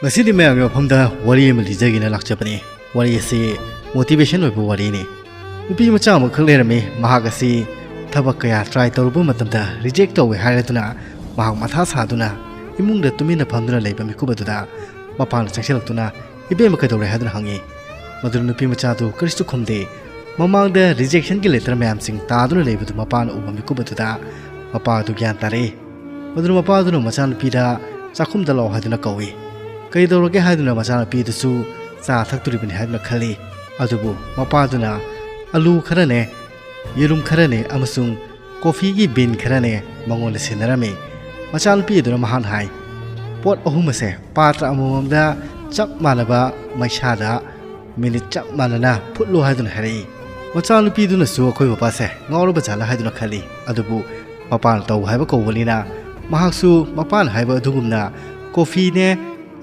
ꯉꯁꯤꯗꯤ ꯃꯌꯥꯝꯒꯤ ꯃꯐꯝꯗ ꯋꯥꯔꯤ ꯑꯃ ꯂꯤꯖꯒꯦꯅ ꯂꯥꯛꯆꯕꯅꯤ ꯋꯥꯔꯤ ꯑꯁꯤ ꯃꯣꯇꯤꯚꯦꯁꯟ ꯑꯣꯏꯕ ꯋꯥꯔꯤꯅꯤ ꯅꯨꯄꯤ ꯃꯆꯥ ꯑꯃꯈꯛ ꯂꯩꯔꯝꯃꯤ ꯃꯍꯥꯛ ꯑꯁꯤ ꯊꯕꯛ ꯀꯌꯥ ꯇ꯭ꯔꯥꯏ ꯇꯧꯔꯨꯕ ꯃꯇꯝꯗ ꯔꯤꯖꯦꯛ ꯇꯧꯋꯦ ꯍꯥꯏꯔꯗꯨꯅ ꯃꯍꯥꯛ ꯃꯊꯥ ꯁꯥꯗꯨꯅ ꯏꯃꯨꯡꯗ ꯇꯨꯃꯤꯟꯅ ꯐꯝꯗꯨꯅ ꯂꯩꯕ ꯃꯤꯀꯨꯞ ꯑꯗꯨꯗ ꯃꯄꯥꯅ ꯆꯪꯁꯤꯜꯂꯛꯇꯨꯅ ꯏꯕꯦꯝꯃ ꯀꯩꯗꯧꯔꯦ ꯍꯥꯏꯗꯨꯅ ꯍꯪꯉꯤ ꯃꯗꯨꯅ ꯅꯨꯄꯤ ꯃꯆꯥꯗꯨ ꯀꯔꯤꯁꯨ ꯈꯨꯝꯗꯦ ꯃꯃꯥꯡꯗ ꯔꯤꯖꯦꯛꯁꯟꯒꯤ ꯂꯦꯇꯔ ꯃꯌꯥꯝꯁꯤꯡ ꯇꯥꯗꯨꯅ ꯂꯩꯕꯗꯨ ꯃꯄꯥꯅ ꯎꯕ ꯃꯤꯀꯨꯞ ꯑꯗꯨꯗ ꯃꯄꯥ ꯑꯗꯨ ꯒ꯭ꯌꯥꯟ ꯇꯥꯔꯛꯏ ꯃꯗꯨꯅ ꯃꯄꯥꯗꯨꯅ ꯃꯆꯥꯅꯨꯄꯤꯗ ꯆꯥꯛꯈꯨꯝꯗ ꯂꯥꯛꯑꯣ ꯍꯥꯏꯗꯨꯅ ꯀꯧꯏ ꯀꯩꯗꯧꯔꯒꯦ ꯍꯥꯏꯗꯨꯅ ꯃꯆꯥꯅꯨꯄꯤꯗꯨꯁꯨ ꯆꯥ ꯊꯛꯇꯣꯔꯤꯕꯅꯤ ꯍꯥꯏꯗꯨꯅ ꯈꯜꯂꯤ ꯑꯗꯨꯕꯨ ꯃꯄꯥꯗꯨꯅ ꯑꯂꯨ ꯈꯔꯅꯦ ꯌꯦꯔꯨꯝ ꯈꯔꯅꯦ ꯑꯃꯁꯨꯡ ꯀꯣꯐꯤꯒꯤ ꯕꯤꯟ ꯈꯔꯅꯦ ꯃꯉꯣꯟꯗ ꯁꯤꯟꯅꯔꯝꯃꯤ ꯃꯆꯥꯅꯨꯄꯤ ꯑꯗꯨꯅ ꯃꯍꯥꯛꯅ ꯍꯥꯏ ꯄꯣꯠ ꯑꯍꯨꯝ ꯑꯁꯦ ꯄꯥꯇ꯭ꯔ ꯑꯃꯃꯝꯗ ꯆꯞ ꯃꯥꯟꯅꯕ ꯃꯩꯁꯥꯗ ꯃꯤꯅꯤꯠ ꯆꯞ ꯃꯥꯟꯅꯅ ꯐꯨꯠꯂꯣ ꯍꯥꯏꯗꯨꯅ ꯍꯥꯏꯔꯛꯏ ꯃꯆꯥꯅꯨꯄꯤꯗꯨꯅꯁꯨ ꯑꯩꯈꯣꯏ ꯃꯄꯥꯁꯦ ꯉꯥꯎꯔꯕ ꯖꯥꯠꯂ ꯍꯥꯏꯗꯨꯅ ꯈꯜꯂꯤ ꯑꯗꯨꯕꯨ ꯃꯄꯥꯅ ꯇꯧ ꯍꯥꯏꯕ ꯀꯧꯕꯅꯤꯅ ꯃꯍꯥꯛꯁꯨ ꯃꯄꯥꯅ ꯍꯥꯏꯕ ꯑꯗꯨꯒꯨꯝꯅ ꯀꯣꯐꯤꯅꯦ